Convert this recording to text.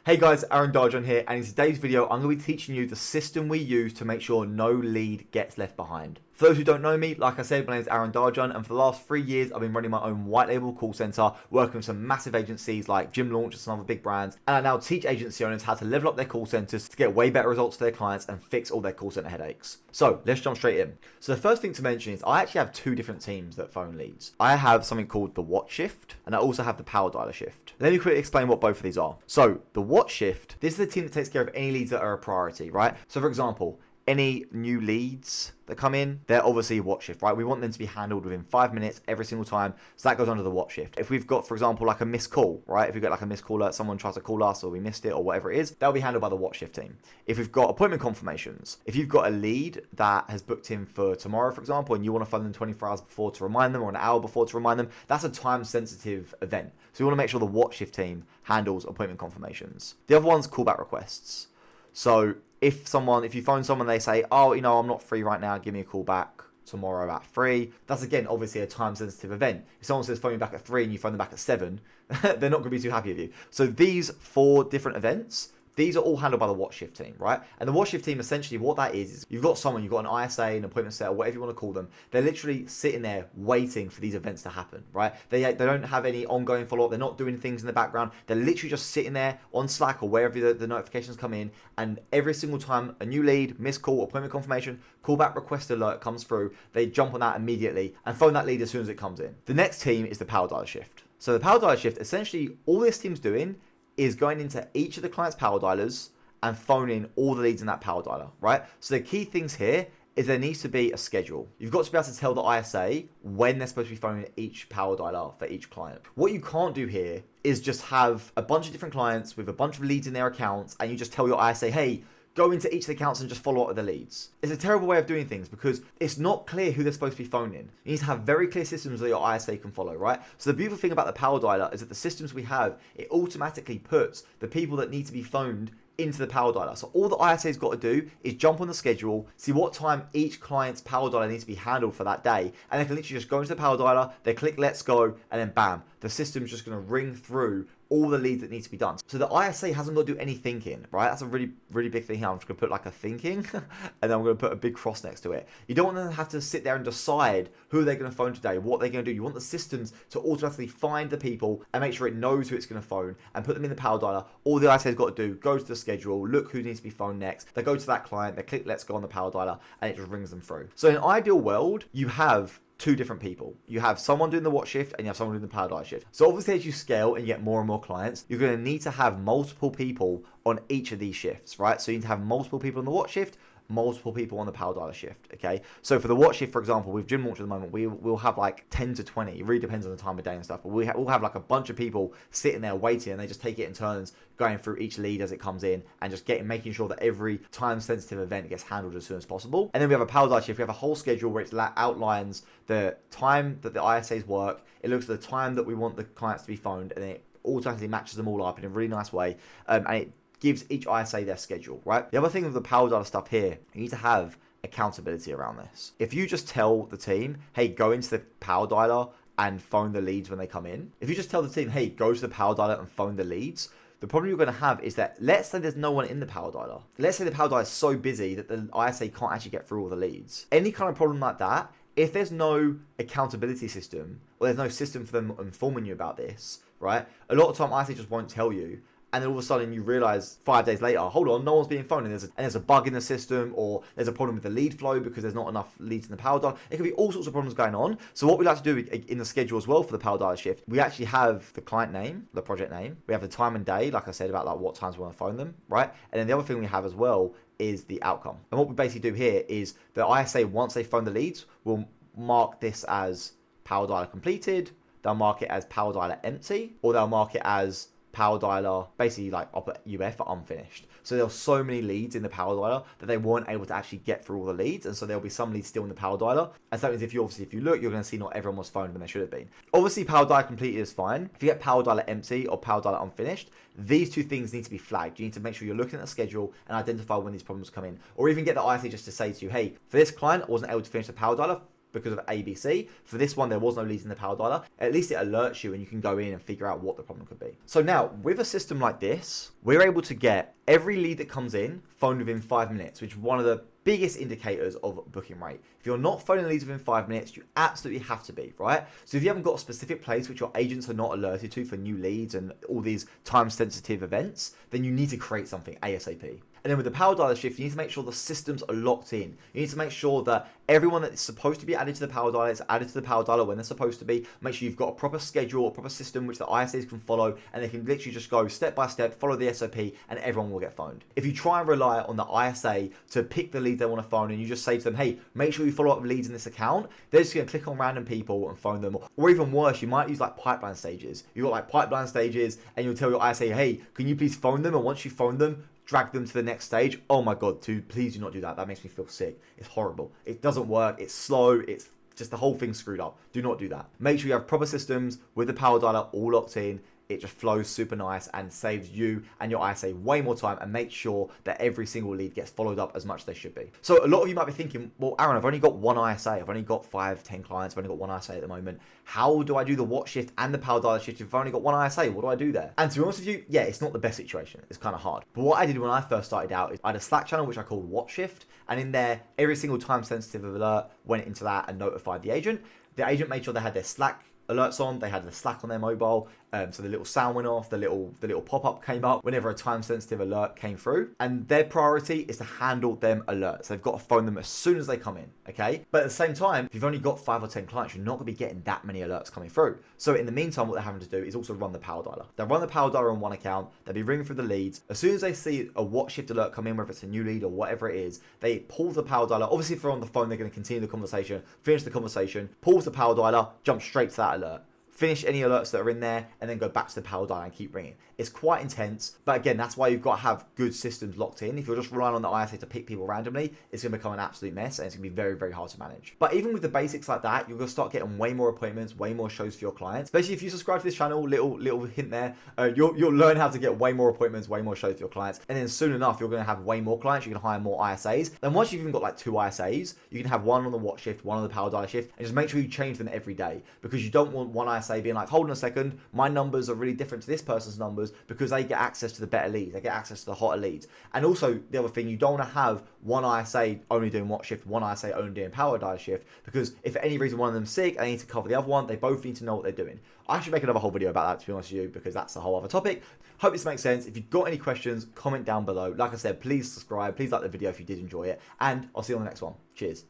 Hey guys, Arin Darcan here, and in today's video, I'm going to be teaching you the system we use to make sure no lead gets left behind. For those who don't know me, like I said, my name is Arin Darcan, and for the last 3 years, I've been running my own white label call center, working with some massive agencies like Gym Launch and some other big brands, and I now teach agency owners how to level up their call centers to get way better results for their clients and fix all their call center headaches. So let's jump straight in. So the first thing to mention is I actually have two different teams that phone leads. I have something called the watch shift, and I also have the power dialer shift. Let me quickly explain what both of these are. So the watch shift, this is the team that takes care of any leads that are a priority, right? So for example, any new leads that come in, they're obviously watch shift, right? We want them to be handled within 5 minutes every single time. So that goes under the watch shift. If we've got, for example, like a missed call, right? If we get like a missed call, someone tries to call us or we missed it or whatever it is, that'll be handled by the watch shift team. If we've got appointment confirmations, if you've got a lead that has booked in for tomorrow, for example, and you want to phone them 24 hours before to remind them or an hour before to remind them, that's a time sensitive event. So we want to make sure the watch shift team handles appointment confirmations. The other one's callback requests. So if you phone someone, they say, oh, I'm not free right now, give me a call back tomorrow at 3. That's, again, obviously a time-sensitive event. If someone says phone me back at 3 and you phone them back at 7, they're not going to be too happy with you. So these 4 different events, these are all handled by the watch shift team, right? And the watch shift team, essentially what that is you've got an ISA, an appointment setter, whatever you want to call them. They're literally sitting there waiting for these events to happen, right? They don't have any ongoing follow-up. They're not doing things in the background. They're literally just sitting there on Slack or wherever the notifications come in. And every single time a new lead, missed call, appointment confirmation, callback request alert comes through, they jump on that immediately and phone that lead as soon as it comes in. The next team is the power dialer shift. So the power dialer shift, essentially all this team's doing is going into each of the client's power dialers and phoning all the leads in that power dialer, right? So the key things here is there needs to be a schedule. You've got to be able to tell the ISA when they're supposed to be phoning each power dialer for each client. What you can't do here is just have a bunch of different clients with a bunch of leads in their accounts and you just tell your ISA, hey, go into each of the accounts and just follow up with the leads. It's a terrible way of doing things because it's not clear who they're supposed to be phoning. You need to have very clear systems that your ISA can follow, right? So the beautiful thing about the power dialer is that the systems we have, it automatically puts the people that need to be phoned into the power dialer. So all the ISA's got to do is jump on the schedule, see what time each client's power dialer needs to be handled for that day, and they can literally just go into the power dialer, they click let's go, and then bam, the system's just going to ring through all the leads that need to be done. So the ISA hasn't got to do any thinking, right? That's a really, really big thing here. I'm just going to put like a thinking and then I'm going to put a big cross next to it. You don't want them to have to sit there and decide who they're going to phone today, what they're going to do. You want the systems to automatically find the people and make sure it knows who it's going to phone and put them in the power dialer. All the ISA's got to do, go to the schedule, look who needs to be phoned next. They go to that client, they click let's go on the power dialer and it just rings them through. So in an ideal world, you have 2 different people. You have someone doing the watch shift and you have someone doing the power dialer shift. So obviously as you scale and you get more and more clients, you're going to need to have multiple people on each of these shifts, right? So you need to have multiple people on the watch shift, multiple people on the power dialer shift, okay? So for the watch shift, for example, with Gym Launch at the moment, we'll have like 10 to 20. It really depends on the time of day and stuff, but we'll have like a bunch of people sitting there waiting and they just take it in turns, going through each lead as it comes in and just making sure that every time-sensitive event gets handled as soon as possible. And then we have a power dialer shift. We have a whole schedule where it outlines the time that the ISAs work. It looks at the time that we want the clients to be phoned and then it automatically matches them all up in a really nice way. And it gives each ISA their schedule, right? The other thing with the power dialer stuff here, you need to have accountability around this. If you just tell the team, hey, go into the power dialer and phone the leads when they come in. If you just tell the team, hey, go to the power dialer and phone the leads, the problem you're going to have is that, let's say there's no one in the power dialer. Let's say the power dialer is so busy that the ISA can't actually get through all the leads. Any kind of problem like that, if there's no accountability system, or there's no system for them informing you about this, right? A lot of time ISA just won't tell you. And then all of a sudden you realize 5 days later, hold on, no one's being phoned, and there's a bug in the system, or there's a problem with the lead flow because there's not enough leads in the power dialer. It could be all sorts of problems going on. So what we like to do in the schedule as well for the power dialer shift, we actually have the client name, the project name. We have the time and day, like I said, about like what times we want to phone them, right? And then the other thing we have as well is the outcome. And what we basically do here is the ISA, once they phone the leads, will mark this as power dialer completed. They'll mark it as power dialer empty, or they'll mark it as power dialer, basically like I'll put UF for unfinished. So there are so many leads in the power dialer that they weren't able to actually get through all the leads, and so there'll be some leads still in the power dialer. And so that means if you look, you're going to see not everyone was phoned when they should have been. Obviously, power dialer completed is fine. If you get power dialer empty or power dialer unfinished, these 2 things need to be flagged. You need to make sure you're looking at the schedule and identify when these problems come in, or even get the ISA just to say to you, hey, for this client, I wasn't able to finish the power dialer. because of ABC. For this one, there was no leads in the power dialer. At least it alerts you and you can go in and figure out what the problem could be. So now, with a system like this, we're able to get every lead that comes in phoned within 5 minutes, which is one of the biggest indicators of booking rate. If you're not phoning leads within 5 minutes, you absolutely have to be, right? So if you haven't got a specific place which your agents are not alerted to for new leads and all these time-sensitive events, then you need to create something ASAP. And then with the power dialer shift, you need to make sure the systems are locked in. You need to make sure that everyone that is supposed to be added to the power dialer is added to the power dialer when they're supposed to be. Make sure you've got a proper schedule, a proper system which the ISAs can follow, and they can literally just go step by step, follow the SOP, and everyone will get phoned. If you try and rely on the ISA to pick the leads they want to phone, and you just say to them, hey, make sure you follow up with leads in this account, they're just going to click on random people and phone them. Or even worse, you might use like pipeline stages. You've got like pipeline stages, and you'll tell your ISA, hey, can you please phone them? And once you phone them, drag them to the next stage. Oh my God, please do not do that. That makes me feel sick. It's horrible. It doesn't work. It's slow. It's just the whole thing's screwed up. Do not do that. Make sure you have proper systems with the power dialer all locked in. It just flows super nice and saves you and your ISA way more time and makes sure that every single lead gets followed up as much as they should be. So a lot of you might be thinking, well, Aaron, I've only got one ISA. I've only got 5, 10 clients. I've only got one ISA at the moment. How do I do the watch shift and the power dialer shift if I've only got one ISA? What do I do there? And to be honest with you, yeah, it's not the best situation. It's kind of hard. But what I did when I first started out is I had a Slack channel, which I called watch shift. And in there, every single time sensitive alert went into that and notified the agent. The agent made sure they had their Slack alerts on, they had the Slack on their mobile, so the little sound went off, the little pop-up came up whenever a time-sensitive alert came through, and their priority is to handle them alerts. They've got to phone them as soon as they come in, okay? But at the same time, if you've only got 5 or 10 clients, you're not going to be getting that many alerts coming through. So in the meantime, what they're having to do is also run the power dialer. They'll run the power dialer on one account, they'll be ringing through the leads. As soon as they see a watch shift alert come in, whether it's a new lead or whatever it is, they pause the power dialer. Obviously, if they're on the phone, they're going to continue the conversation, finish the conversation, pause the power dialer, jump straight to that alert. Finish any alerts that are in there, and then go back to the power dialer and keep ringing. It's quite intense, but again, that's why you've got to have good systems locked in. If you're just relying on the ISA to pick people randomly, it's going to become an absolute mess, and it's going to be very, very hard to manage. But even with the basics like that, you're going to start getting way more appointments, way more shows for your clients. Especially if you subscribe to this channel, little hint there, you'll learn how to get way more appointments, way more shows for your clients, and then soon enough, you're going to have way more clients. You can hire more ISAs. Then once you've even got like 2 ISAs, you can have one on the watch shift, one on the power dialer shift, and just make sure you change them every day, because you don't want one ISA being like, hold on a second, my numbers are really different to this person's numbers, because they get access to the better leads, they get access to the hotter leads. And also the other thing, you don't want to have one ISA only doing watch shift, one ISA only doing power dialer shift, because if for any reason one of them's sick and they need to cover the other one, they both need to know what they're doing. I should make another whole video about that, to be honest with you, because that's a whole other topic. Hope this makes sense. If you've got any questions, comment down below. Like I said, please subscribe, please like the video if you did enjoy it, and I'll see you on the next one. Cheers.